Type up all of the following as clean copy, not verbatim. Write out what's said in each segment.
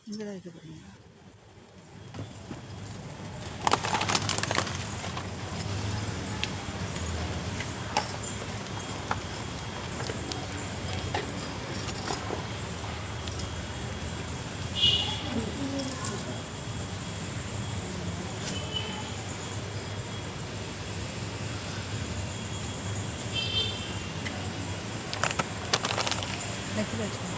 இங்கே தான் வைக்க போகிறீங்க. நெத்தியில் வச்சுக்கோங்க.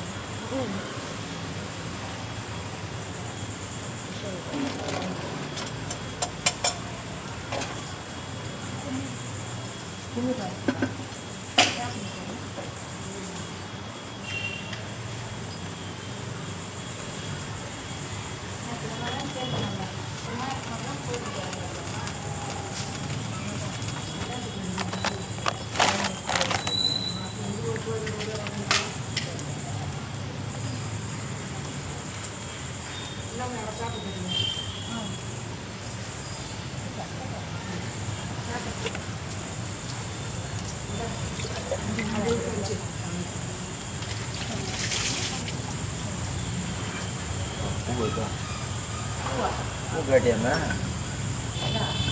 பூ கேட்டியாண்ணா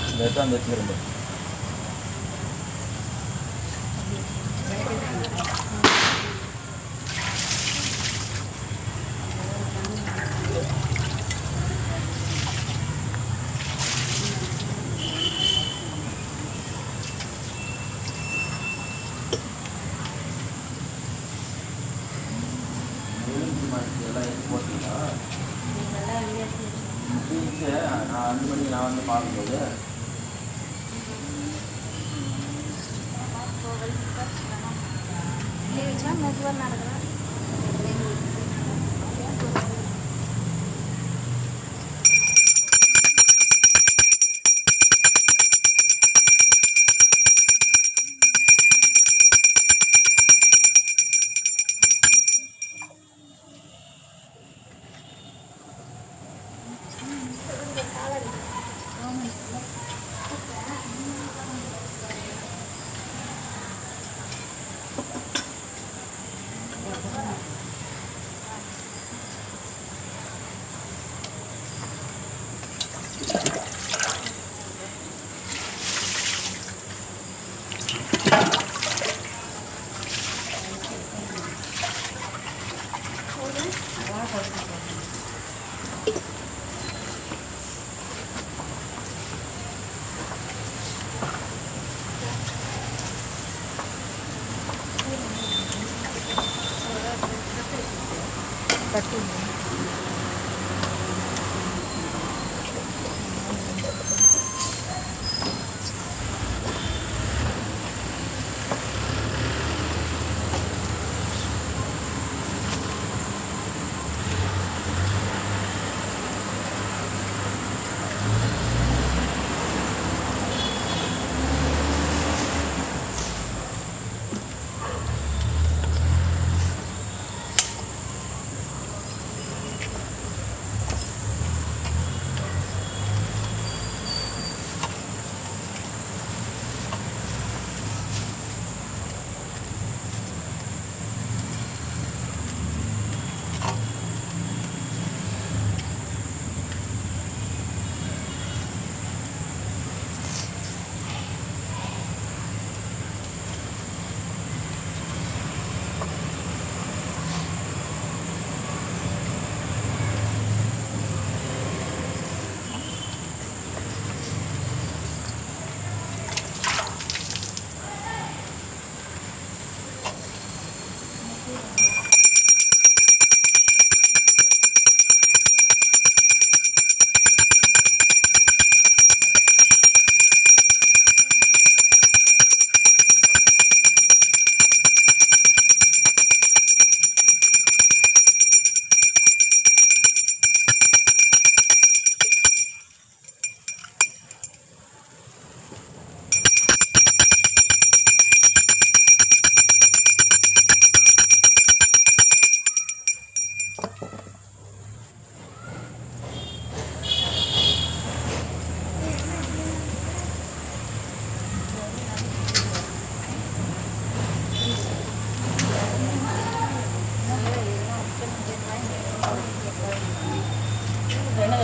இந்த எடுத்து வந்து வச்சுக்கிறேன். எல்லாம் எடுத்து போட்டீங்களா? நான் 2 மணிக்கு நான் வந்து பார்க்கும்போது கட்டு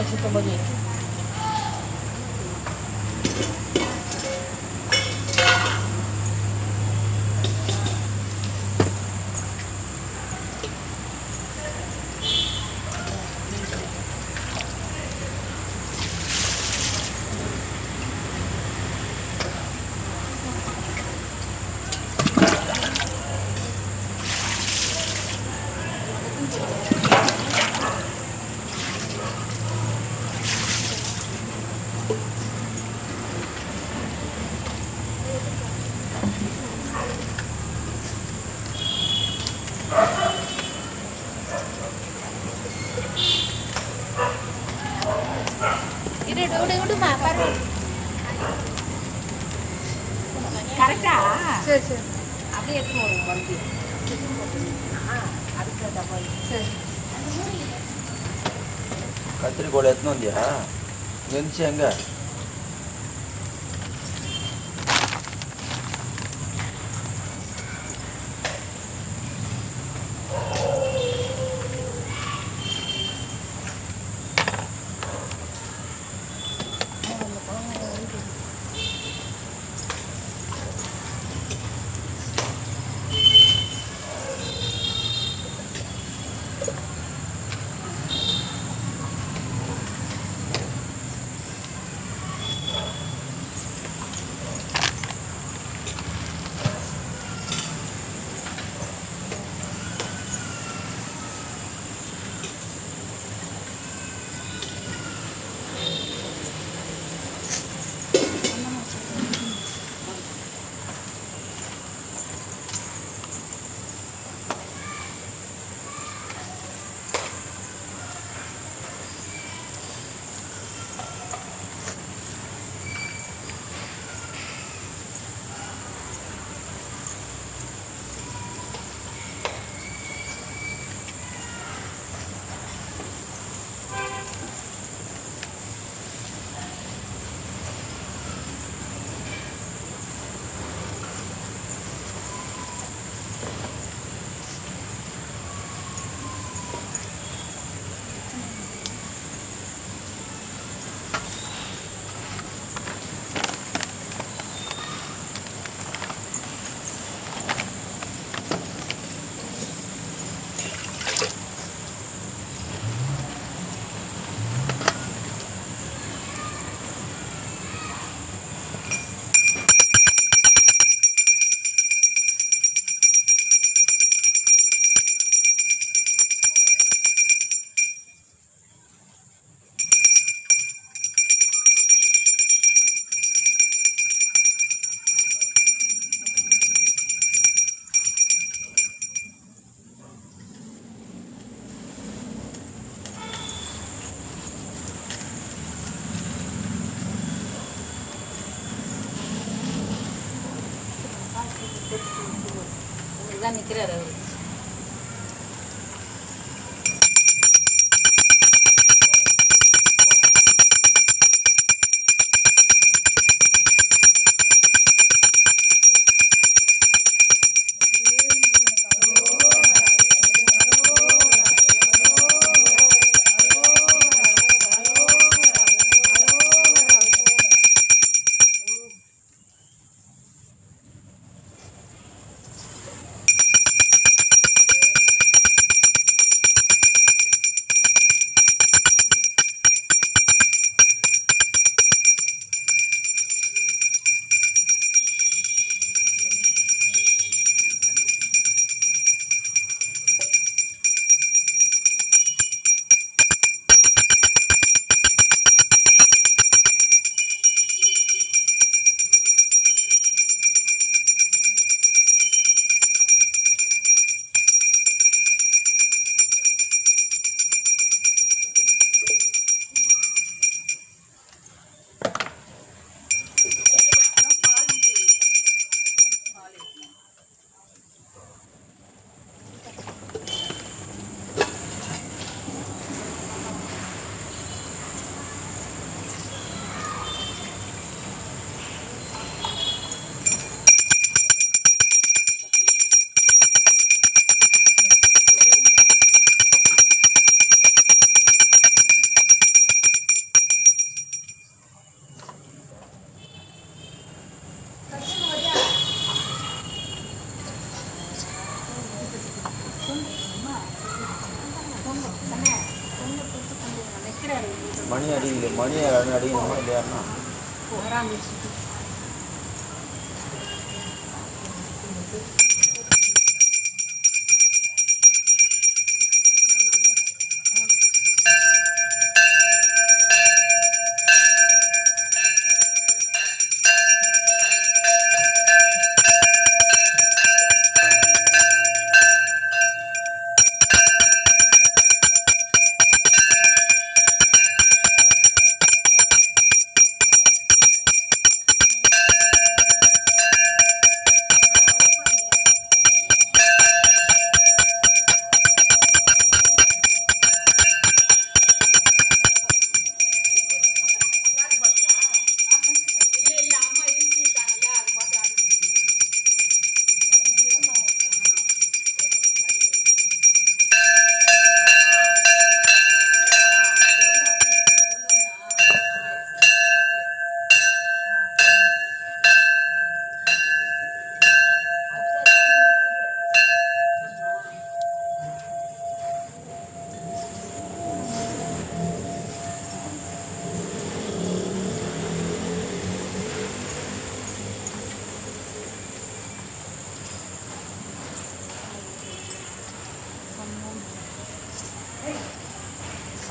சுத்தபடி விடுமா பாரு கரெக்டா சரி சரி அப்படியே எடுத்துன்னு வரும் வந்து அதுக்கு டப்பா சரி கத்திரிக்கோள் எத்தனை வந்தியா இருந்துச்சு எங்க தான் நிற்கிறார் அவர் மணி அடிக்கல, மணி அடிக்கணுமா இல்லையாண்ணா?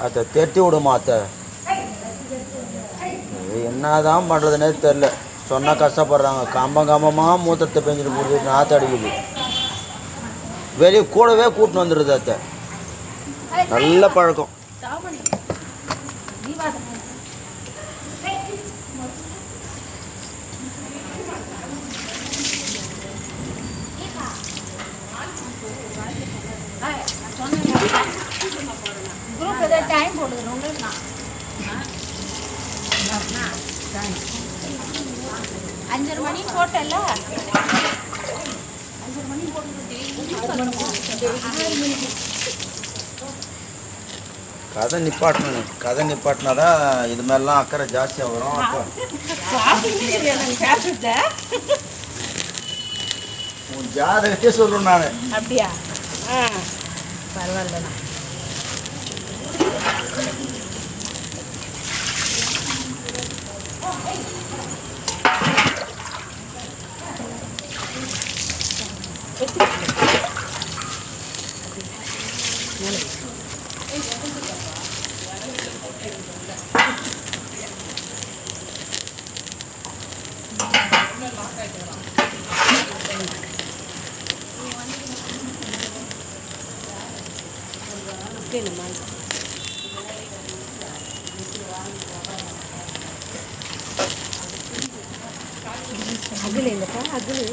அத்தை தெட்டி விடுமா அத்தை. என்னதான் பண்ணுறதுனே தெரில. சொன்னால் கஷ்டப்படுறாங்க. கம்பமாக மூத்தத்தை பெஞ்சிட்டு போடுறது நாற்று அடிக்குது. வெளியே கூடவே கூட்டின்னு வந்துடுது அத்தை. நல்ல பழக்கம். டைம் போடுது உங்களுக்கு. 5:30 மணி போட்டல. 5:30 மணி கதை நிப்பாட்டணும். கதை நிப்பாட்டினாதான் இது மாதிரிலாம் அக்கறை ஜாஸ்தியாக வரும். உன் ஜாதகத்தையே சொல்லுவேன் நான். அப்படியா? பரவாயில்ல. அகல் இல்லைப்பா, அகல்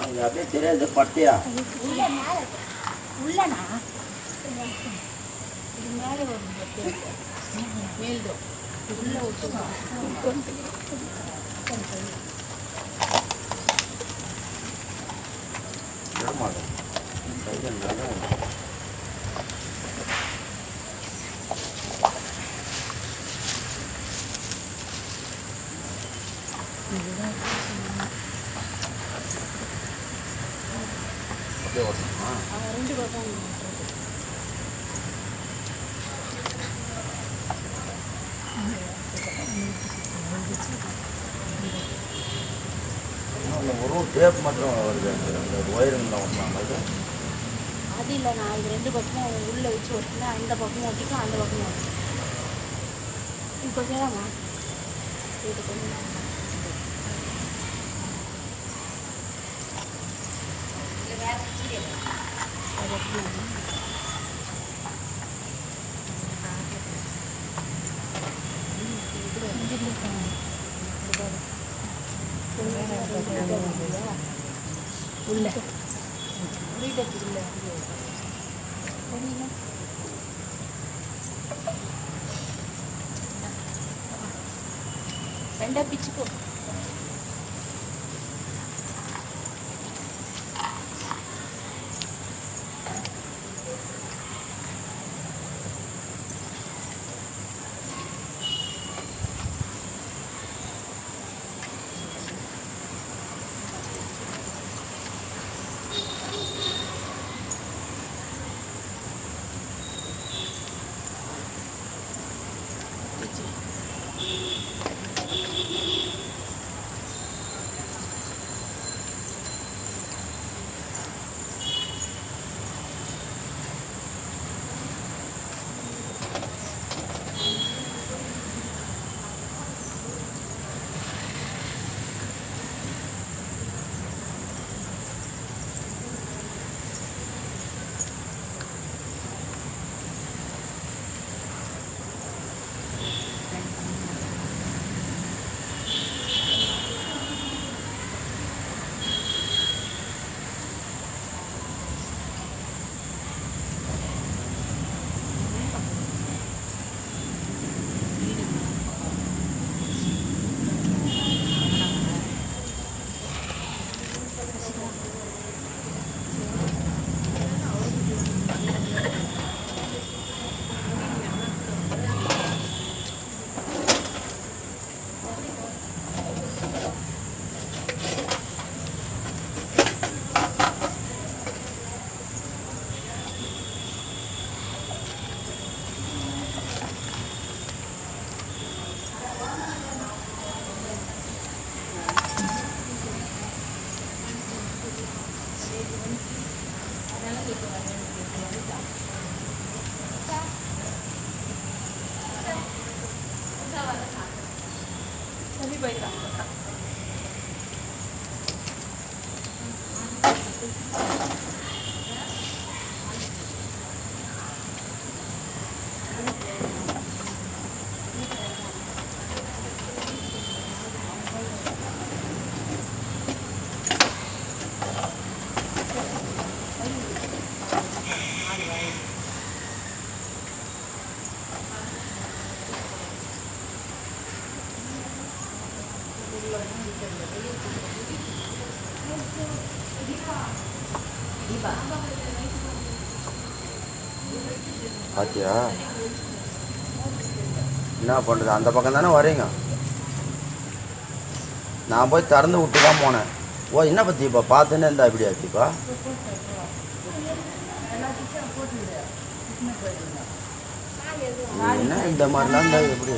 அது அப்படியே தெரியாது பட்டியா உள்ளனா இது மேலே ஒரு மேல்தோ உள்ள ரெண்டு பக்கம் ஒரு டேப் மட்டும் வருது அந்த ஒயருங்கெல்லாம் ஒட்டலாம் அது இல்லை நான் இது ரெண்டு பக்கமும் உள்ளே வச்சு ஒட்டினா அந்த பக்கமும் ஒட்டிக்கும் அந்த பக்கமும் ஒட்டிக்கும் இப்போ கேளாமா இது கொஞ்சம் உள்ள வீட்டுக்குள்ள ரெண்டா பிச்சுக்கோ பாத்தியா என்ன பண்ணுறது? அந்த பக்கம் தானே வரீங்க. நான் போய் திறந்து விட்டு தான் போனேன். ஓ என்ன பற்றிப்பா பார்த்துன்னு இருந்தா இப்படி ஆச்சுப்பா? என்ன இந்த மாதிரிலாம் இருந்தால் எப்படி?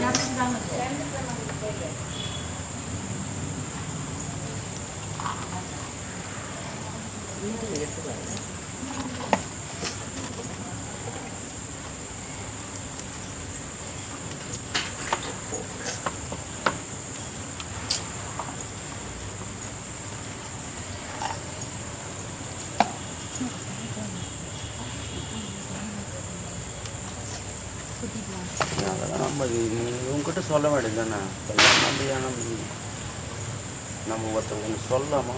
அதெல்லாம் நம்ம இவங்ககிட்ட சொல்ல வேண்டியது தானே. எல்லாம் நம்ம ஒருத்தர் ஒன்று சொல்லாமா?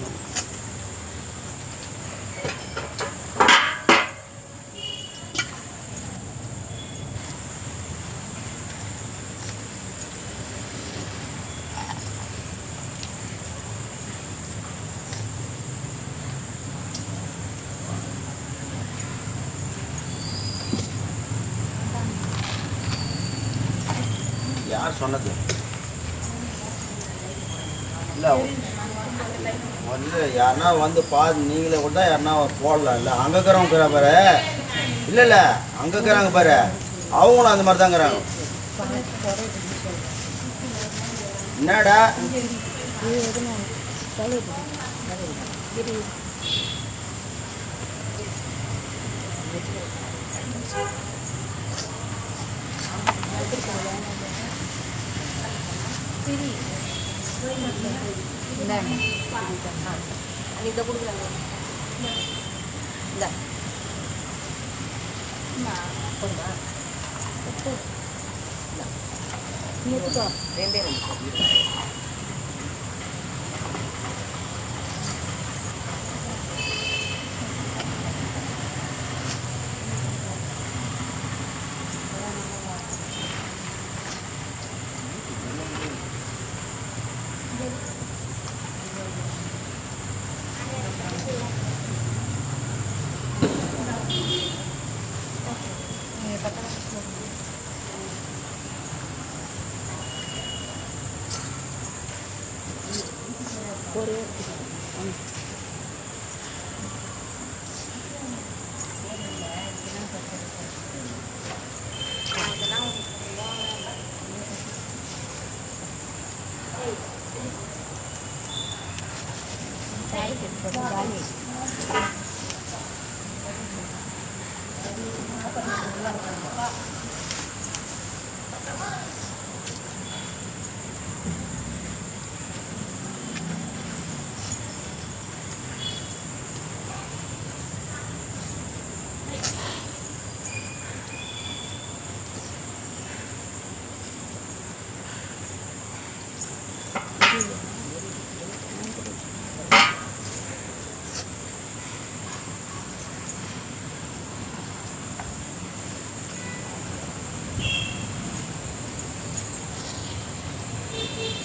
யார் சொன்னது? இல்லை வந்து யாருன்னா வந்து பாரு, நீங்களே கூட தான் யாருன்னா போடலாம். இல்லை அங்கே இருக்கிறவங்க பாரு, இல்லை இல்லை அங்கே இருக்கிறாங்க பாரு, அவங்களும் அந்த மாதிரி தான் இருக்கிறாங்க. என்னடா இதை கொடுக்குறாங்க. நீ எடுத்துக்கோ. ரெண்டே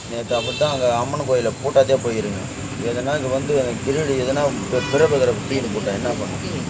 நேற்று அப்படி தான் அங்கே அம்மன் கோயிலில் பூட்டாதே போயிருங்க. எதனா இது வந்து கிரீடு எதனா பிறப்புகிற தீனு போட்டா என்ன பண்ணும்? ಏನು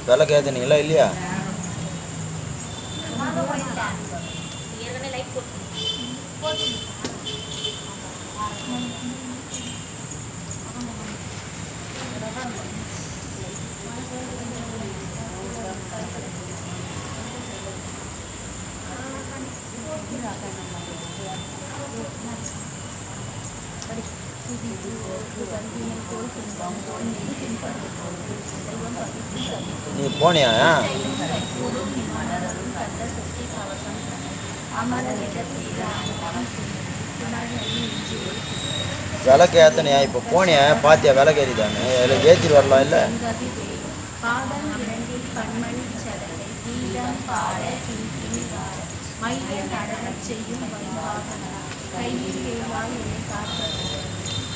விளக்கு ஏற்றுனீங்களா இல்லையா? நீ போனியா? விளக்கு ஏத்தனையா? இப்போ போனியா? பாத்தியா விளக்கு ஏறிதானே? அதில் ஏற்றிட்டு வரலாம் இல்லை?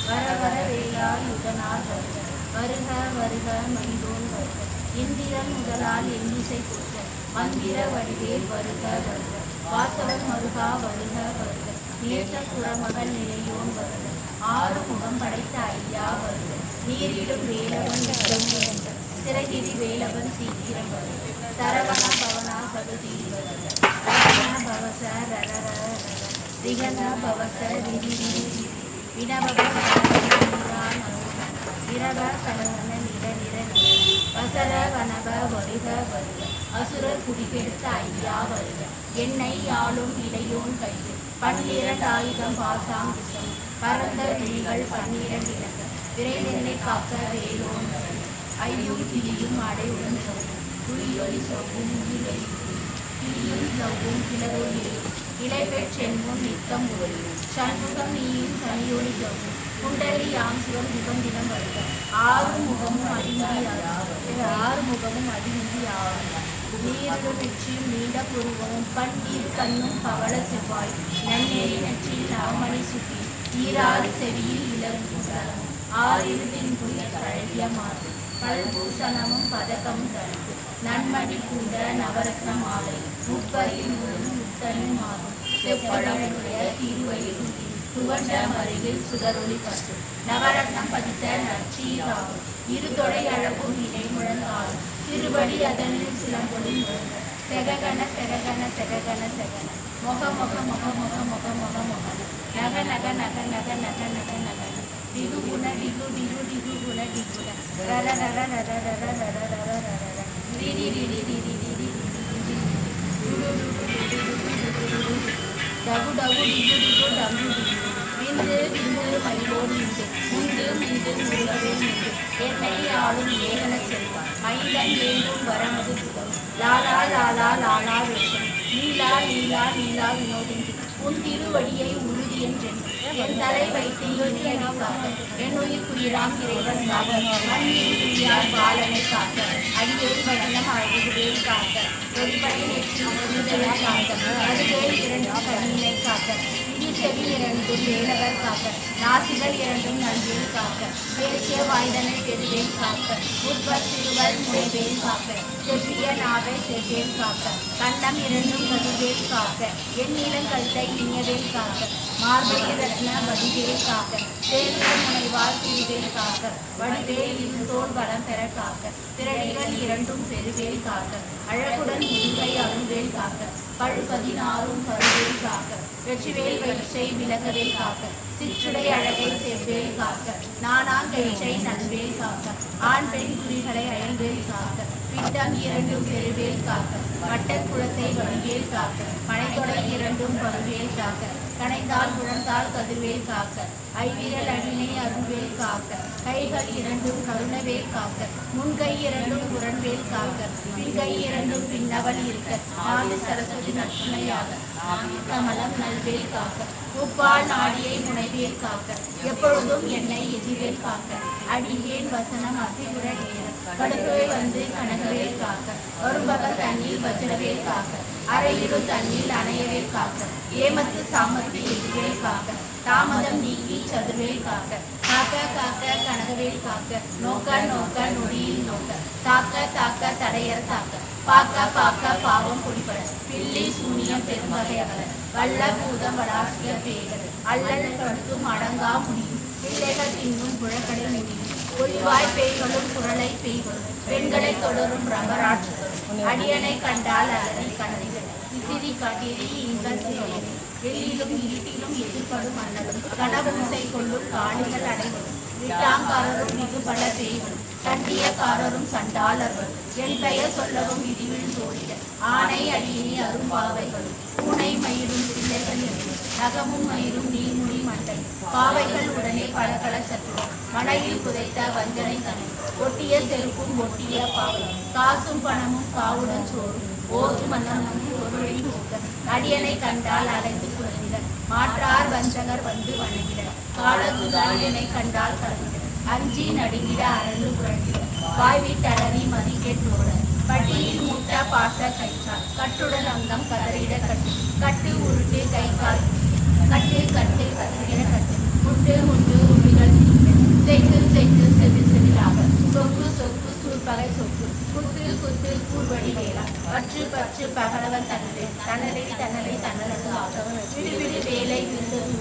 வர வர வேளால் உடனார் வருக வருக வருக மனிதோன் வருக இந்திரன் முதலால் எண்ணிசை போற்ற மந்திர வடிவேல் வருக வருக வாசவன் மருகா வருக வருக நேற்ற குறமகள் நிலையோன் வருக ஆறு முகம் படைத்த ஐயா வருக நீரிடும் வேலவன் வருக சிறகிரி வேலவன் சீக்கிரம் வருக சரவண பவனா பகுதி வருக ரகன பவச ரர ரிகன பவச ரிரி வினவக இரவ சலவன நிற நிற வசர வனவ வருக வருக அசுரர் குடிகெடுத்த ஐயா வருக என்னை ஆளும் இளையோன் கைது 12 ஆயுதம் பாசாம் திசம் பரந்த விழிகள் 12 இலக்க விரைந்தென்னை காக்க வேலோன் ஐயும் கிளியும் அடையுடன் சௌகும் துளியொலி சௌகும் கிளியும் சௌகும் கிளறொலி இலைபெற் சென்முன் நித்தம் ஒளி சண்முகம் நீயும் தனியொலி சௌகும் குண்டலி யாம் சிவம் தினம் வருக ஆறு முகமும் அடிமுடி ஆகும் நீரு நெற்றியும் நீண்ட புருவமும் பன்னீர் கண்ணும் பவள செவ்வாய் நன்னெறி நெற்றியில் நவமணி சுட்டி ஈராறு செவியில் இளங்குதலம் ஆறிருதின் புரிய கழகிய மாறு பல்பூசணமும் பதக்கமும் தடுத்து நன்மணி கூட நவரத்ன மாலை முப்பரில் முத்தனும் ஆகும் செப்பழமுடைய திருவயிறு துவண்ட மருகில் சுடரொளி பட்டு நவரத்னம் பதித்த நச்சீராகும் இருதொடை அழகும் இணை முழங்காலும் திருவடி அதனில் சிலம்பொழி முழங்க செககன செககன செககன செகன மொக மொக மொக மொக மொக மொக மொகன நக நக நக நக நக நக நகன டிகு குண டிகு டிகு டிகு குண டிகுண ரர ரர ரர ரர ரர ரர ரர ரிரி ரிரி ரிரி ரிரி டகு டகு டிகு டிகு டங்கு டிகு விந்து விந்து மயிலோடு நின்று முந்து முந்து முருகவே நின்று என்னை ஆளும் ஏகன செல்வான் மயிலன் வேண்டும் வரமது சுகம் லாலா லாலா லாலா வேஷம் நீலா நீலா நீலா வினோதின்றி உன் திருவடியை உறுதி என்றென்று என் தலை வைத்து இறுதியடி காக்க என் உயிர்க்குயிராம் இறைவன் காக்க மண்ணில் உயிரார் பாலனை காக்க அடியேன் வண்ணம் அழகுவேல் காக்க ஒருபடி நெற்றி உறுதியை காக்க அதுவேல் 2 கண்ணினை காக்க செவி 2 வேலவர் காக்க நாசிகள் 2 நல்வேல் காக்க பேசிய வாய்தனை பெருவேல் காக்க உட்பர் திருவள் முறைவேல் காக்க செவ்விய நாவை செவ்வேல் காக்க கண்டம் 2 கதிர்வேல் காக்க என் இளங்கல்தை இனியவேல் காக்க மார்பை ரத்ன வடிவேல் காக்க தேர்ந்த முனைவார் திருவேல் காக்க வடிவேல் தோல் வளம் பெற காக்க திரடிகள் 2 பெருவேல் காக்க அழகுடன் முதுகை அருள்வேல் காக்க பழு 16 கருவேல் காக்க வெற்றிவேல் வயிற்றை விலகவேல் காக்க சிற்றுடை அழகை செவ்வேல் காக்க நானாங்கயிற்றை நல்வேல் காக்க ஆண் பெண் குறிகளை அயல்வேல் காக்க பிட்டம் 2 பெருவேல் காக்க வட்டக்குளத்தை வடிவேல் காக்க பனைத்தொடை 2 பருவேல் காக்க கனைந்தால் முழந்தால் கதிர்வேல் காக்க ஐவிரல் அடினை அருள்வேல் காக்க கைகள் 2 கருணவேல் காக்க முன்கை 2 புறன்வேல் காக்க பின்கை 2 பின்னவல் இருக்க 4 சரஸ்வதி நற்றுணையாக கமலம் நல்வேல் காக்க உப்பால் நாடியை முனைவேல் காக்க எப்பொழுதும் என்னை எதிர்வேல் காக்க அடியேன் வசனம் அசிபுர நேர கடுக்கவே வந்து கனகவேல் காக்க ஒருபகல் தண்ணீர் வஜ்ரவேல் காக்க அரையிரு தண்ணீர் அணையவேல் காக்க ஏமத்து சாமத்து எதிர்வேல் காக்க தாமதம் நீக்கி சதுர்வேல் காக்க காக்க காக்க கனகவேல் காக்க நோக்க நோக்க நொடியில் நோக்க தாக்க தாக்க தடையர் தாக்க பாக்க பாக்க பாவம் குடிபட பில்லி சூனியம் பெரும்பகை அகல வல்ல பூதம் வடாசிய பேகல் அல்லல் கடுத்தும் அடங்கா முடியும் பிள்ளைகள் இன்னும் புழக்கடை முடியும் ஒளிவாய் பெய்களும் குரலை பெய்களும் பெண்களை தொடரும் ரகராட்சதரும் அடியனை கண்டால் அலறி கண்ணீர் விசிறி காட்டிரி இன்ப சேரி வெளியிலும் இருட்டிலும் எதிர்படும் அண்ணலும் கடவுசை கொள்ளும் காணிகள் அடைவரும் விட்டாங்காரரும் மிகுபட பெய்வரும் சண்டியக்காரரும் சண்டாளர்கள் என் பெயர் சொல்லவும் இடிவில் தோழிட ஆணை அடியினி அரும்பாவைகளும் பூனை மயிரும் பிள்ளைகள் என்றும் நகமும் மயிரும் நீர்முடி மண்டை பாவைகள் உடனே பழக்கல சத்துவம் மலையில் புதைத்த வஞ்சனை தனி ஒட்டிய செருப்பும் ஒட்டிய பாவை காசும் பணமும் காவுடன் சோறும் ஓது மன்னமும் ஒருவழி மூக்க அடியனை கண்டால் அலைந்து குறைந்திட மாற்றார் வஞ்சகர் வந்து வணங்கிட காலத்துதாயனை கண்டால் கலந்திட அஞ்சி நடுங்கிட அரண்டு புரண்டிட வாய்விட்டளவி மதிக்கெட்டோட பட்டியில் முட்ட பாச கைக்கால் கட்டுடன் அங்கம் கதறிட கட்டு கட்டு உருட்டு கை கால் கட்டு கட்டு கதறிட கட்டு முட்டு முட்டு உருவிகள் செய்து செய்து செவில் செவிலாக சொக்கு சொக்கு சூர்பகை சொக்கு குத்து குத்து கூர்வடி வேளா பற்று பற்று பகலவன் தன்னலை தன்னலை தன்னலை தன்னலது ஆகவன் விடுவிடு வேலை விருந்தது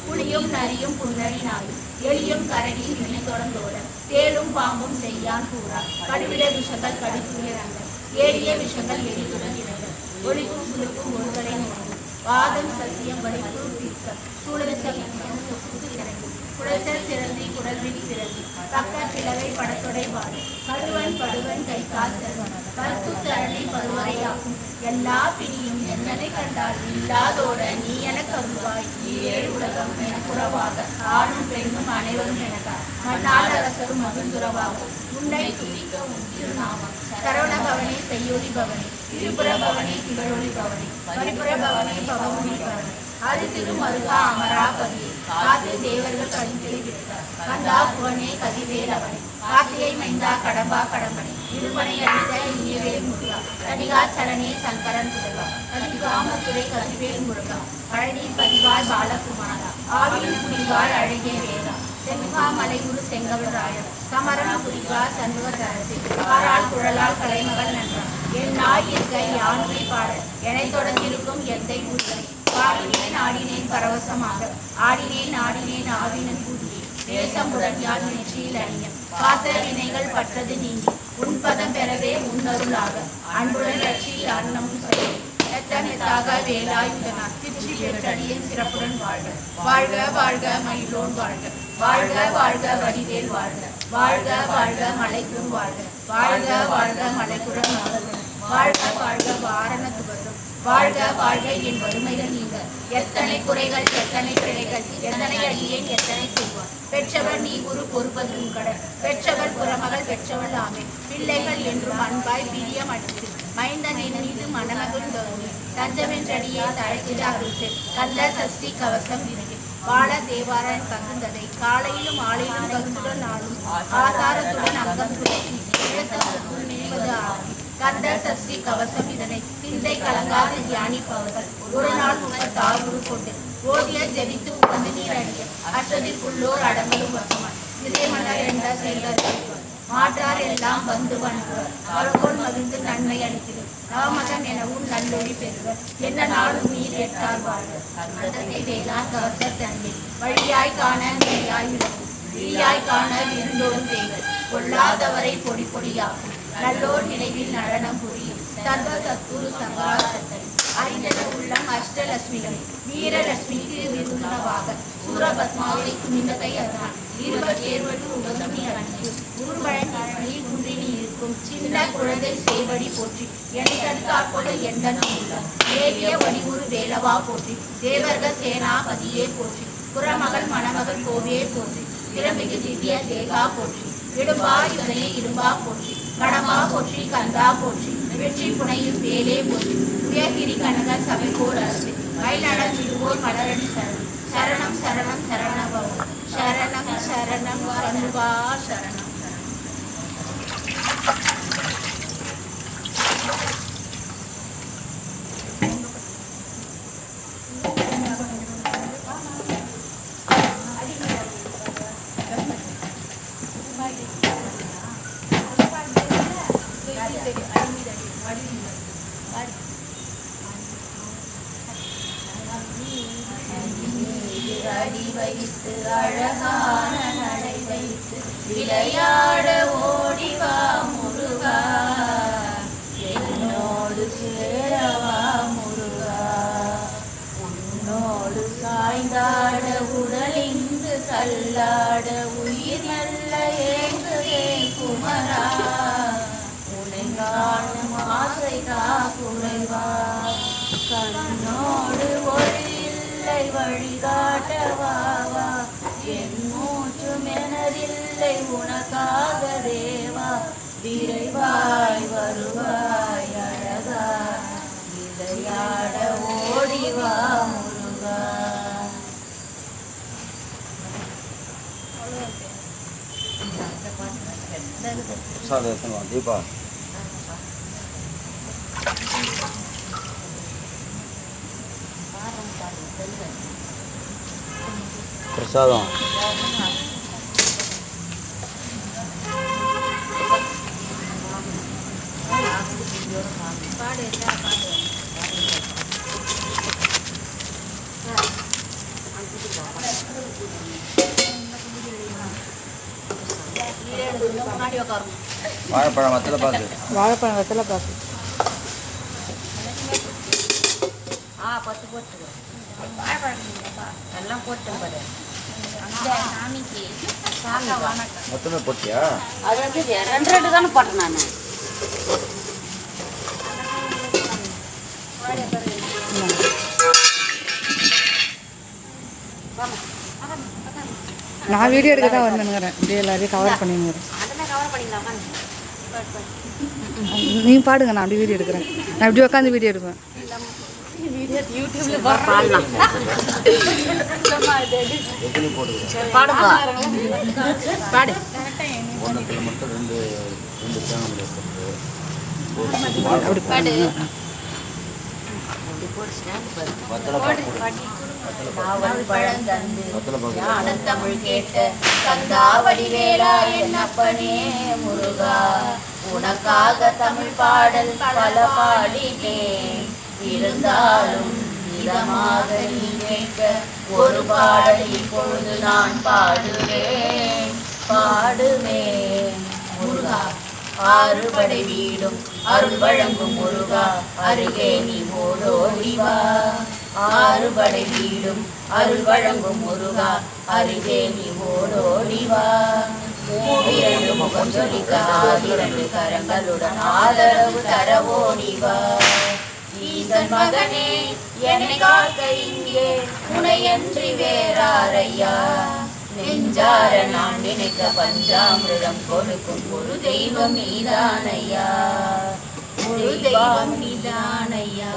புளியும் நரியும் புன்னரி நாயும் எளியும் கரடி விழி தொடர்ந்தோட தேலும் பாம்பும் செய்யான் கூறா கடுவிட விஷங்கள் கடுத்துயரங்கள் ஏறிய விஷங்கள் எரிதுடன் இறங்கள் ஒளிக்கும் சுழுக்கும் ஒருவரை நினைவு வாதம் சத்தியம் வலிப்பு தீர்க்க சூழல் சத்தியம் சொத்து சிறங்கு குடச்சல் சிறந்தி குடல்விழி திறந்தி பக்க கிழவை படத்தொடை வாடு கடுவன் படுவன் கை கால் செல்வன் கருத்து தரணி பருவரையாகும் எல்லா பிணியும் என்னனை கண்டால் இல்லாதோட நீ எனக்கு அருள்வாய் ஏழு உலகம் எனக்குறவாக ஆணும் பெண்ணும் அனைவரும் எனக்கா மண்ணால் அரசரும் மகிழ்ந்துறவாகும் உன்னை துதிக்க உன் திருநாமம் சரவண பவனி செய்யொலி பவனி திரிபுர பவனி திகழொலி பவனி பரிபுர பவனி பவனி பவனி அது திருமருகா அமராபதியை காத்து தேவர்கள் கழிந்தே விட்டார் கந்தா புவனே கதிவேலவனை கார்த்திகை மைந்தா கடம்பா கடம்பனை இருமனை அழித்த இனியவே முருகா கடிகாச்சலனே சங்கரன் புதல்வா கதிகாமத்துறை கதிவேல் முருகா பழனி பதிவாய் பாலகுமாரா ஆவியின் புரிவாய் அழகிய வேதா செங்குகா மலைகுரு செங்கவராயர் சமரண புரிவா சண்முகத்தரசி காரால் குழலால் கலைமகள் நன்றான் என் நாய் இருக்கை யானுரை பாட எனை தொடர்ந்திருக்கும் எந்தை உருகனை பாடினேன் ஆடினேன் பரவசமாக ஆடினேன் ஆடினேன் ஆவினன் கூடியே தேசமுடன் யான் நெற்றியில் அணிய பாச வினைகள் பற்றது நீங்கி உன்பதம் பெறவே உன்னருளாக அன்புடன் லட்சி அன்னமும் சொல்லி எத்தனத்தாக வேலாயுதனார் திருச்சி பெற்றடியின் சிறப்புடன் வாழ்க வாழ்க வாழ்க மயிலோன் வாழ்க வாழ்க வாழ்க வடிவேல் வாழ்க வாழ்க வாழ்க மலைக்கும் வாழ்க வாழ்க வாழ்க மலைக்குடன் வாழ்க வாழ்க வாரண துவசம் வாழ்க வாழ்க என் வறுமைகள் நீங்க எத்தனை குறைகள் எத்தனை பிழைகள் எத்தனை அடியேன் எத்தனை செய்வார் பெற்றவர் நீ குரு பொறுப்பதும் கடன் பெற்றவர் புறமகள் பெற்றவள் ஆமே பிள்ளைகள் என்றும் அன்பாய் பிரியம் அடித்து மைந்தன் என் மீது மணமகள் கருணை தஞ்சமென்றடியே தழைத்திட அருள்சே கல்ல சஷ்டி கவசம் இருக்கு வாழ தேவாரன் ககுந்ததை காலையிலும் ஆலையிலும் கருத்துடன் நாளும் ஆசாரத்துடன் அங்கம் துளக்கி தேசத்துக்குள் நினைவது ஆகி கந்த சஷ்டி கவசம் இதனை சிந்தை கலங்காது தியானிப்பவர்கள் ஒரு நாள் 36 கொண்டு ஓதிய ஜெபித்து உகந்து நீர் அடிய அற்றதிற்குள்ளோர் அடங்கலும் வசமாய் இதயமலர் என்ற செயலர் மாற்றார் எல்லாம் வந்து வணங்குவர் அவர்கள் மகிழ்ந்து நன்மை அளிக்கிறது ராமதன் எனவும் நல்லொழி பெறுவர் என்ன நாளும் நீர் எட்டார் வாழ்வர் அதனை வேளாண் கவச தன்மை வழியாய் காண நெறியாய் விளக்கும் விழியாய் காண விருந்தோடும் வேங்கள் கொள்ளாதவரை பொடி பொடியாகும் நல்லோர் நினைவில் நடனம் புரியும் சர்வ சத்குரு சங்காசத்தரி அறிந்தன உள்ளம் அஷ்டலட்சுமிகளை வீரலட்சுமிக்கு விருந்தனவாக சூரபத்மாவை குனிந்தகை அருணான் 27 உபதமி அணிந்து குருபழனி குன்றினி இருக்கும் சின்ன குழந்தை சேவடி போற்றி என்னை தடுத்தாற்போல எந்தனும் உள்ளம் தேவிய வடிவுரு வேலவா போற்றி தேவர்கள் சேனாபதியே போற்றி புறமகள் மணமகள் கோவியே போற்றி திறமைக்கு திவ்ய தேகா போற்றி இடும்பா இதனையே இரும்பா போற்றி கடம்பா போற்றி கந்தா போற்றி வெற்றி புனையும் வேலே போற்றி உயர்கிரி கனக சபை போர் அரசு மயிலடல் விடுவோர் மலரடி சரணம் சரணம் சரணம் சரணபவம் சரணம் சரணம் சண்முகா சரணம் அடி வைத்து அழகான நடை வைத்து விளையாட ஓடிவா முருகா, என்னோடு சேரவா முருகா, உன்னோடு சாய்ந்தாட உடலிங்கு தள்ளாட உயிர் நல்ல ஏங்குதே குமரா, உன்னை காணும் ஆசைதா குறைவா, கண்ணோடு ஒளி இல்லை வழிகாட்டவாவா, என் மூச்சும் எனதில்லை உனக்காக தேவா, விரைவாய் வருவாய் அழகா, விளையாட ஓடிவா முருகா. தீபா பிரசாதம் வாழைப்பழம் வத்தலை பாக்கு, வாழைப்பழம் வெத்தலை பாக்கு. பத்து போட்டு எல்லாம் போட்டேன் பாரு. சாமிக்கு மொத்தமே போட்டியா? அது வந்து ரெண்டு ரெண்டு தானே போட்டேன் நான். நான் வீடியோ எடுக்க தான் வந்துனுங்கிறேன், இப்படியே எல்லாரையும் கவர் பண்ணினுங்கிறேன். அதெல்லாம் கவர் பண்ணிடலாமா? நீங்கள் பாடுங்க, நான் அப்படி வீடியோ எடுக்கிறேன். நான் இப்படி உட்காந்து வீடியோ எடுப்பேன். யூடியூப்ல பாடலாம். பாடுப்பா பாடு. ஒன்றத்தில் மட்டும் ரெண்டு சேனல் அப்படி பாடுங்க. தமிழ் கேட்ட கந்தாவடி வேளா என்னப்பனே முருகா, உனக்காக தமிழ் பாடல் பல பாடினேன், இருந்தாலும் இதமாக நீ கேட்க ஒரு பாடல் இப்பொழுது நான் பாடுவேன் பாடுவேன். முருகா, ஆறுபடை வீடும் அருள் வழங்கும் முருகா, அருகே நீ ஓடோடிவா, ஆறுபடை வீடும் அருள் வழங்கும் முருகா, அருகே நீ ஓடோடிவா, மூவிரண்டு முகம் சொலிக்க ஆதிரண்டு கரங்களுடன் ஆதரவு தர ஓடிவா, ஈசன் மகனே என்னை காக்க இங்கே உனையன்றி வேறாரையா, நெஞ்சார நான் நினைக்க பஞ்சாமிரம் கொடுக்கும் ஒரு தெய்வம் நீதானையா, ஒரு தெய்வம் நீதானையா,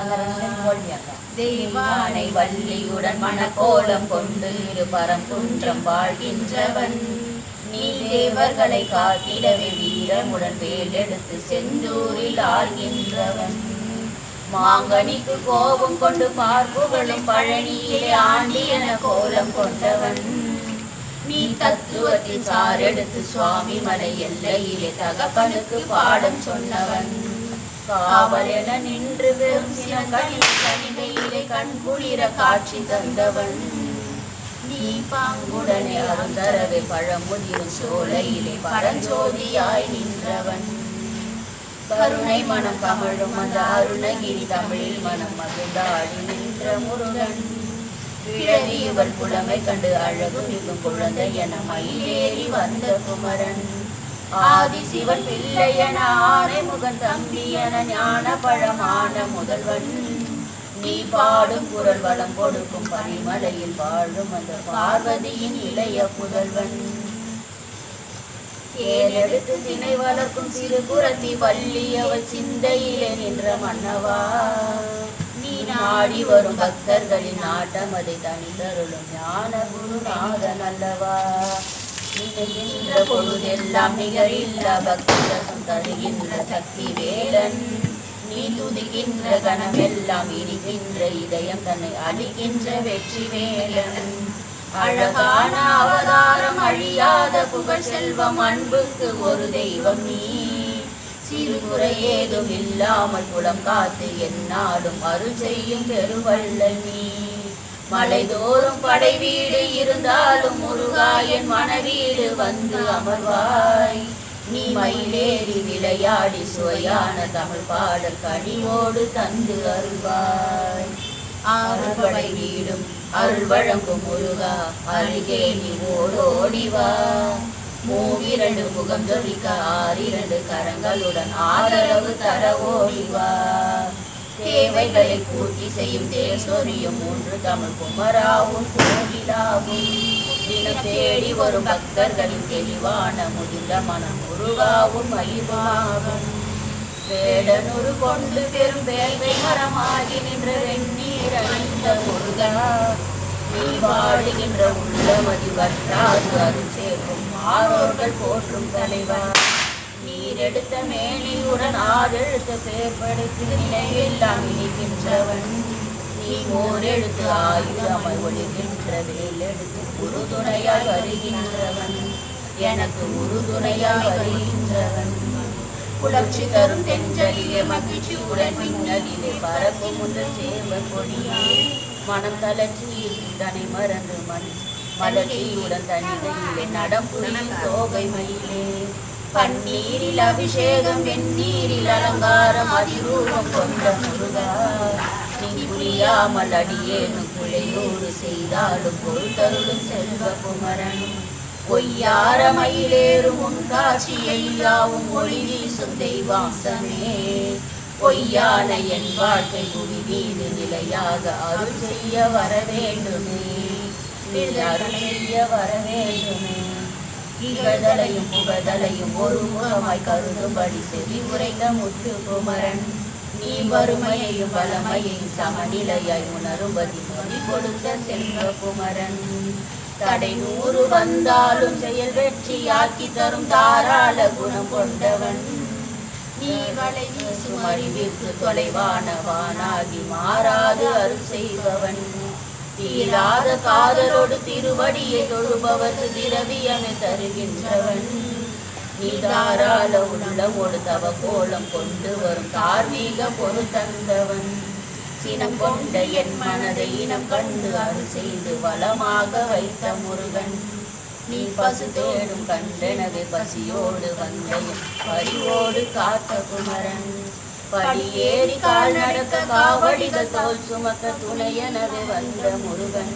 தெய்வானை வள்ளியுடன் மணக்கோலம் கொண்டு இருபரம் குன்றம் வாழ்கின்றவன், நீ தேவர்களை காத்திடவே வீரமுடன் வேலெடுத்து செந்தூரில் ஆள்கின்றவன், மாங்கனிக்கு கோபம் கொண்டு பார்ப்புகளும் பழனியிலே ஆண்டி என கோலம் கொண்டவன், நீ தத்துவத்தின் சாரெடுத்து சுவாமி மலை எல்லையிலே தகப்பனுக்கு பாடம் சொன்னவன், காவல் என நின்று வெறும் சில கனிமையிலே கண்குளிர காட்சி தந்தவன், நீ பாங்குடனே அருந்தரவே பழமுதிரும் சோலையிலே பரஞ்சோதியாய் நின்றவன், கருணை மனம் கமழும் அந்த அருணகிரி தமிழில் மனம் மகிழ்ந்தாடி நின்ற முருகன், பிழவி இவள் புலமை கண்டு அழகு மிகும் குழந்தை என மயிலேறி வந்த குமரன், ஆதி சிவன் பிள்ளை என ஆனை முகன் தம்பி என ஞான பழமான முதல்வன், நீ பாடும் குரல் வளம் கொடுக்கும் பனிமலையில் வாழும் அந்த பார்வதியின் இளைய புதல்வன், ஏறெடுத்து திணை வளர்க்கும் சிறு குரத்தி வள்ளி அவள் சிந்தையிலே நின்ற மன்னவா, நீ நாடி வரும் பக்தர்களின் நாட்டம் அதை தனிதருளும் ஞான குருநாதன் அல்லவா, நினைக்கின்ற பொழுதெல்லாம் நிகரில்லா பக்தி ரசம் தருகின்ற சக்தி வேலன், நீ துதிக்கின்ற கணமெல்லாம் இனிக்கின்ற இதயம் தன்னை அழிக்கின்ற வெற்றி வேலன், அழகான அவதாரம் அழியாத புகழ் செல்வம் அன்புக்கு ஒரு தெய்வம் நீ, சிறுகுறை ஏதும் இல்லாமல் புலம் காத்து என்னாலும் அருள் செய்யும் பெருவள்ளல் நீ, மலைதோறும் படை வீடு இருந்தாலும் முருகா என் மனவீடு வந்து அமர்வாய். நீ மயிலேறி விளையாடி சுவையான தமிழ் பாடல் கனியோடு தந்து அருள்வாய். ஆறுபடை வீடும் அருள் வழங்கும் முருகா அருகே நீ ஓடோடிவா. மூவிரண்டு முகம் ஜொலிக்க 6 கரங்களுடன் ஆதரவு தர ஓடிவா. தேவைகளை பூர்த்தி செய்யும் தேர் சொரியும் 3 தமிழ் குமராவும் கோவிலாவும். தினம் தேடி வரும் பக்தர்களின் தெளிவான முடிந்த மனம் முருகாவும் மகிழ்வாகும். வேடனூறு கொண்டு பெரும் வேள்வை மரமாகி நின்ற வெந்நீர் அணிந்த முருகா. நீ வாடுகின்ற உள்ளமதி வற்றாது அருள் சேர்க்கும் மாறோர்கள் போற்றும் தலைவா. நீரெடுத்த மேனியுடன் ஆதெழுத்த பேர்படுத்தி நினைவெல்லாம் இணைக்கின்றவன். நீ ஓரெடுத்து ஆயுதமாய் ஒளிகின்ற வேலெடுத்து உறுதுணையாய் வருகின்றவன். எனக்கு உறுதுணையாய் வருகின்றவன். புலர்ச்சி தரும் தென்றலிலே மகிழ்ச்சியுடன் மின்னலிலே பரப்பு முதல் சேர்வன் கொடியே. மனம் தளர்ச்சியில் தனை மறந்து மலர்ச்சியுடன் தனிதையிலே நடம் புரியும் தோகை மயிலே. பன்னீரில் அபிஷேகம் வெந்நீரில் அலங்காரம் அதிரூபம் கொண்ட முருகா. நீ புரியாமல் அடியேனும் குழையோடு செய்தாலும் பொருத்தருளும் செல்வ குமரனும். பொய்யார மயிலேறும் உன் காட்சியை யாவும் ஒளி வீசும் தெய்வாசமே. பொய்யான என் வாழ்க்கை புவி மீது நிலையாக அருள் செய்ய வர வேண்டுமே. அருள் செய்ய வர வேண்டுமே. இகழ்தலையும் புகழ்தலையும் ஒரு முகமாய் கருதும்படி செவி உரைத்த முத்து குமரன். நீ வறுமையையும் வளமையையும் சமநிலையாய் உணரும்படி மொழி கொடுத்த செல்வ குமரன். தடை 100 வந்தாலும் செயல் வெற்றியாக்கி தரும் தாராள குணம் கொண்டவன். நீ வளை வீசும் அறிவிற்கு தொலைவான வானாகி மாறாது அருள் செய்பவன். தீராத காதலோடு திருவடியை தொழுபவர்க்கு திரவியமை தருகின்றவன். நீ தாராள உள்ளமோடு தவ கோலம் கொண்டு வரும் தார்மீக பொருள் தந்தவன். சினம் கொண்ட என் மனதை இனம் கண்டு அருள் செய்து வளமாக வைத்த முருகன். நீ பசு தேடும் கண்டனவே பசியோடு வந்த என் பரிவோடு காத்த குமரன். படியேறி கால் நடக்க காவடிகள் தோல் சுமக்க துணையனவே வந்த முருகன்.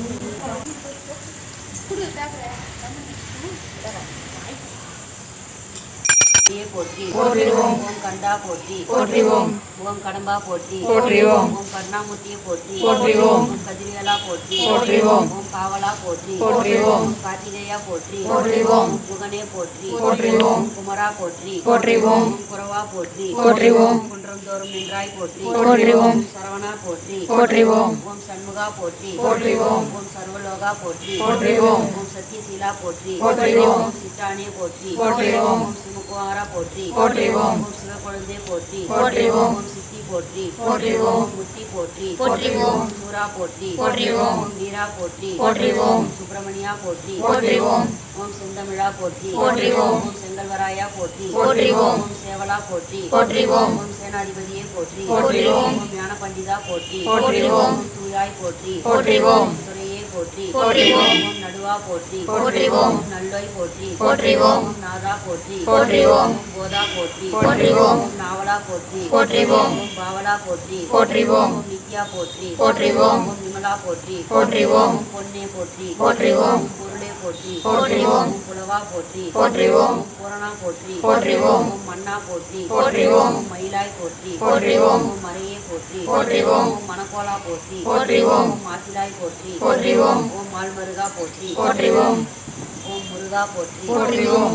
போற்றி போற்றிவோம். ஓம் கண்டா போற்றி போற்றிவோம். ஓம் கடம்பா போற்றி போற்றிவோம். ஓம் கருணாமூர்த்தியை போற்றி போற்றிவோம். ஓம் கதிரியலா போற்றி போற்றிவோம். ஓம் காவலா போற்றி போற்றிவோம். ஓம் கார்த்திகேயா போற்றி போற்றிவோம். ஓம் புகனே போற்றி போற்றிவோம். ஓம் குமரா போற்றி போற்றிவோம். ஓம் குரவா போற்றி போற்றிவோம். குன்றந்தோறும் நின்றாய் போற்றி போற்றிவோம். ஓம் சரவணா போற்றி போற்றிவோம். ஓம் சண்முகா போற்றி போற்றிவோம். ஓம் சர்வலோகா போற்றி போற்றிவோம். ஓம் சத்யசீலா போற்றி போற்றிவோம். ஓம் சித்தானே போற்றி போற்றிவோம். ஓம் சிவகுமாரா போற்றி போற்றிவோம். ஓம் சிவகுழந்தை போற்றி போற்றிவோம். ஓம் சித்தி போற்றி போற்றிவோம். ஓம் முத்தி போற்றி போற்றிவோம். ஓம் சூரா போற்றி போற்றிவோம். ஓம் வீரா போற்றி போற்றிவோம். ஓம் சுப்பிரமணியா போற்றி போற்றிவோம். ஓம் செந்தமிழா போற்றி போற்றிவோம். ஓம் செங்கல்வராயா போற்றி போற்றிவோம். ஓம் சேவலா போற்றி போற்றிவோம். ஓம் சேனாதிபதியே போற்றி போற்றிவோம். ஓம் ஞான பண்டிதா போற்றி போற்றிவோம். ஓம் தூயாய் போற்றி போற்றிவோம். துறையே போற்றி போற்றிவோம். ஓம் நடுவா போற்றி போற்றிவோம். ஓம் நல்லோய் போற்றி போற்றிவோம். ஓம் நாதா போற்றி போற்றிவோம். ஓம் போதா போற்றி போற்றிவோம். ஓம் நாவலா போற்றி போற்றிவோம். ஓம் பாவலா போற்றி போற்றிவோம். ஓம் நித்யா போற்றி போற்றிவோம். ஓம் விமலா போற்றி போற்றிவோம். ஓம் பொன்னே போற்றி போற்றிவோம். ஓம் பொருளே போற்றி போற்றிவோம். ஓம் புலவா போற்றி போற்றிவோம். ஓம் பூரணா போற்றி போற்றிவோம். ஓம் மன்னா போற்றி போற்றிவோம். ஓம் மயிலாய் போற்றி போற்றிவோம். ஓம் மறையே போற்றி போற்றிவோம். ஓம் மணக்கோலா போற்றி போற்றிவோம். ஓம் மாசிலாய் போற்றி போற்றிவோம். ஓம் மால்மருகா போற்றி போற்றிவோம். ஓம் முருகா போற்றி போற்றிவோம்.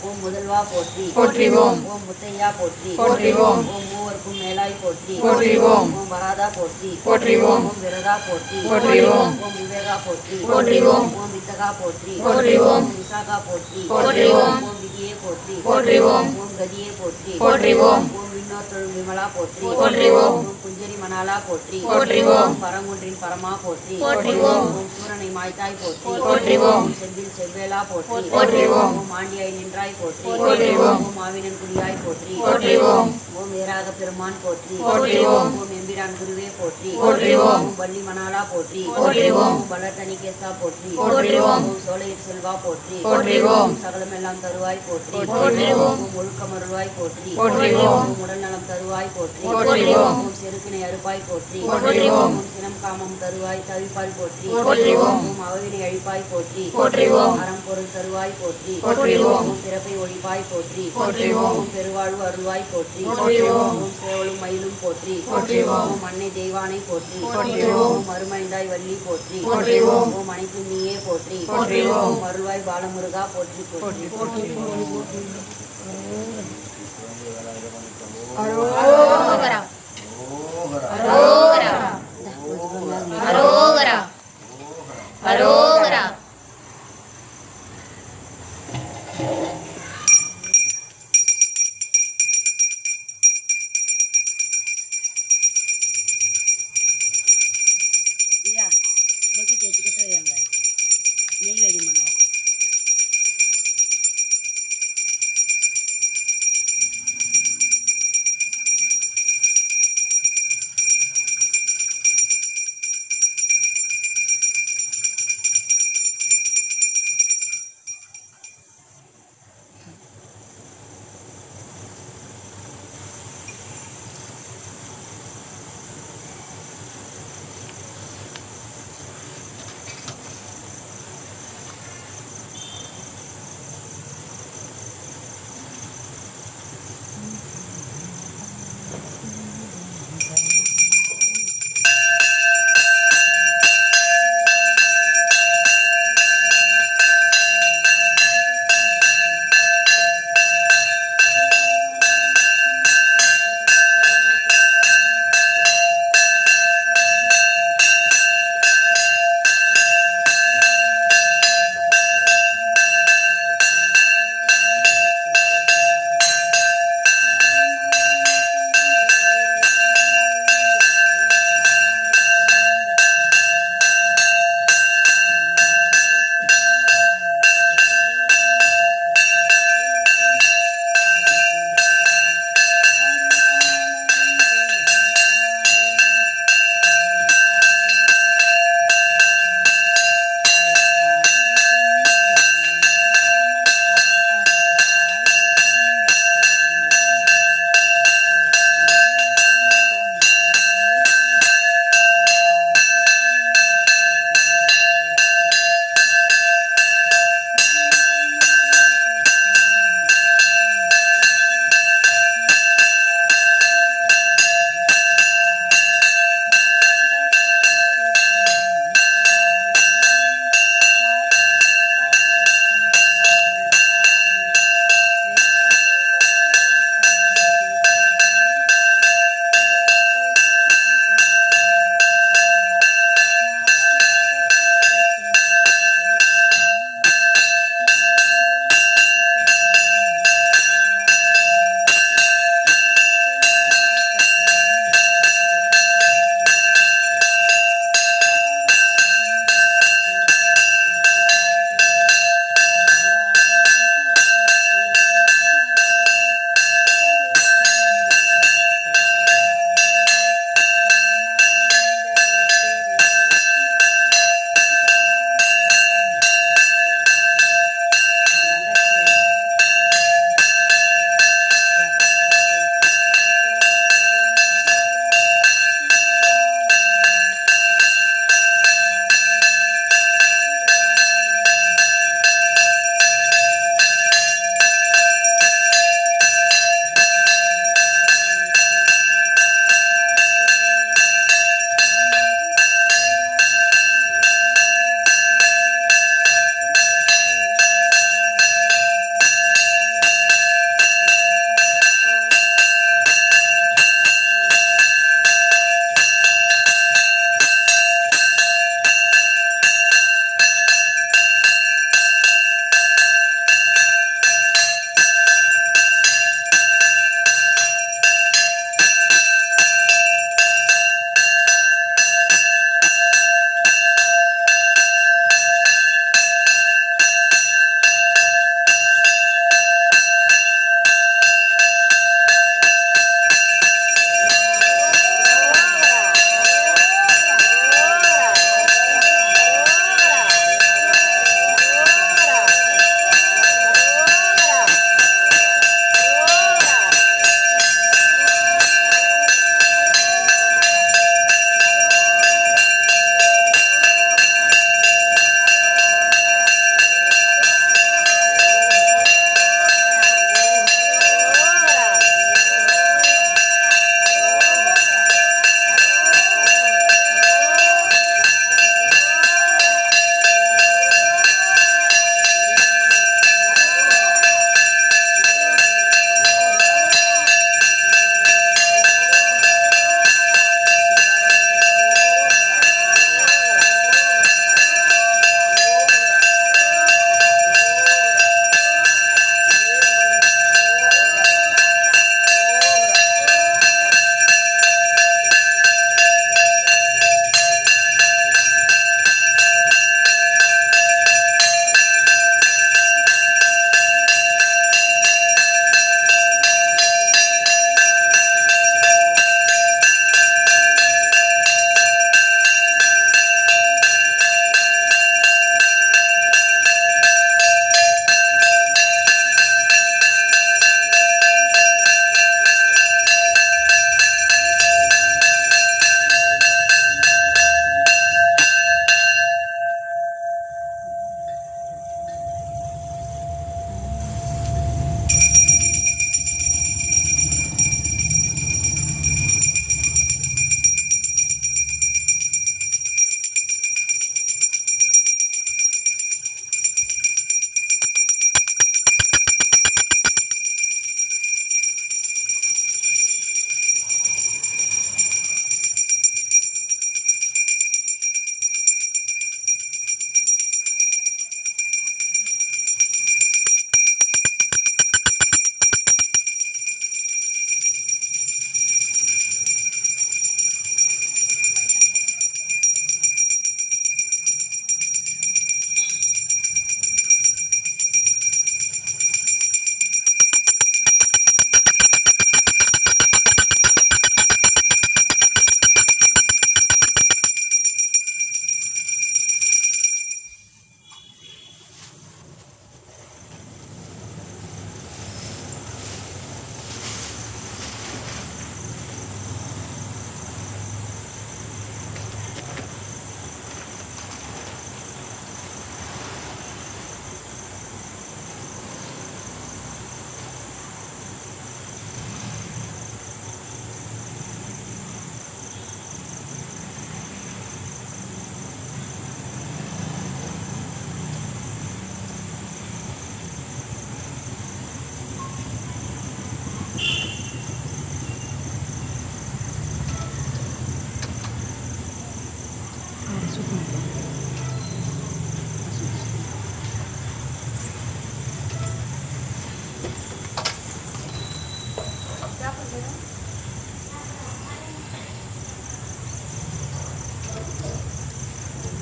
ஓம் முதல்வா போற்றி போற்றிவோம். ஓம் முத்தையா போற்றி போற்றிவோம். ஓம் மூவர்க்கும் மேலாய் போற்றி போற்றிவோம். ஓம் வராதா போற்றி போற்றிவோம். ஓம் விரதா போற்றி போற்றிவோம். ஓம் விவேகா போற்றி போற்றிவோம். ஓம் வித்தகா போற்றி போற்றிவோம். ஓம் விசாகா போற்றி போற்றிவோம். ஓம் விதியே போற்றி போற்றிவோம். ஓம் கதியே போற்றி போற்றிவோம். ஓம் விண்ணோத்தொழும் விமலா போற்றி போற்றிவோம். ஓம் குஞ்சரி மணாலா போற்றி போற்றிவோம். ஓம் பரங்குன்றின் பரமா போற்றி போற்றிவோம். ஓம் சூரனை மாய்த்தாய் போற்றி போற்றிவோம். ஓம் செந்தில் செவ்வேலா போற்றி போற்றிவோம். ஓம் மாண்டியாய் நின்றாய் போற்றி போற்றிவோம். ஓம் மாவினன் குடியாய் போற்றி போற்றிவோம். ஓம் வீராக பெருமான் போற்றி. போற்றிவோம். ஓம் எம்பிரான் குருவே போற்றி. போற்றிவோம். ஓம் வள்ளி மணாலா போற்றி. போற்றிவோம். ஓம் வளர்த்தனிகேசா போற்றி. போற்றிவோம். ஓம் சோலையர் செல்வா போற்றி. போற்றிவோம். ஓம் சகலமெல்லாம் தருவாய் போற்றி. போற்றிவோம். ஓம் ஒழுக்கமருள்வாய் போற்றி. போற்றிவோம். ஓம் உடல்நலம் தருவாய் போற்றி. போற்றிவோம். ஓம் செருக்கினை அறுப்பாய் போற்றி. போற்றிவோம். ஓம் சினம் காமம் தருவாய் தவிப்பாய் போற்றி. போற்றிவோம். ஓம் அவவினை அழிப்பாய் போற்றி. போற்றிவோம். அறம் பொருள் தருவாய் போற்றி. போற்றிவோம். ஓம் பிறப்பை ஒழிப்பாய் போற்றி. போற்றிவோம். ஓம் பெருவாழ்வு அருள்வாய் போற்றி. போற்றிவோம். ஓம் சேவலும் மயிலும் போற்றி. போற்றிவோம். ஓம் அன்னை தெய்வானை போற்றி. போற்றிவோம். ஓம் அருமைந்தாய் வள்ளி போற்றி. போற்றிவோம். ஓம் அனைத்தும் நீயே போற்றி. போற்றிவோம். ஓம் அருள்வாய் பாலமுருகா போற்றி போற்றி. அரோகரா அரோகரா அரோகரா அரோகரா. ஐயா பக்கெட் எடுத்துக்கிட்டு வையாங்க. நெய் வைதி பண்ணாரு.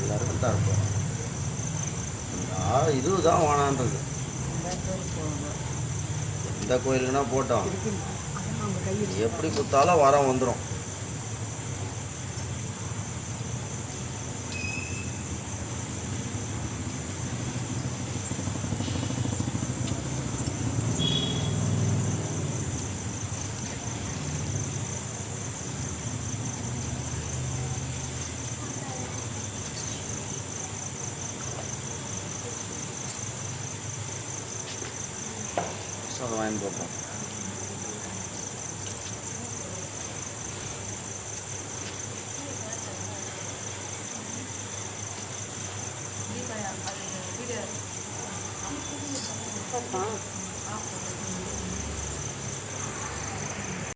எல்லாருக்கும் தான் இருப்போம். இதுதான் வானான்றது. எந்த கோயிலுக்குன்னா போட்டோம், எப்படி குத்தாலும் வரம் வந்துடும். அதை வாங்கி போட்டோம். வீடு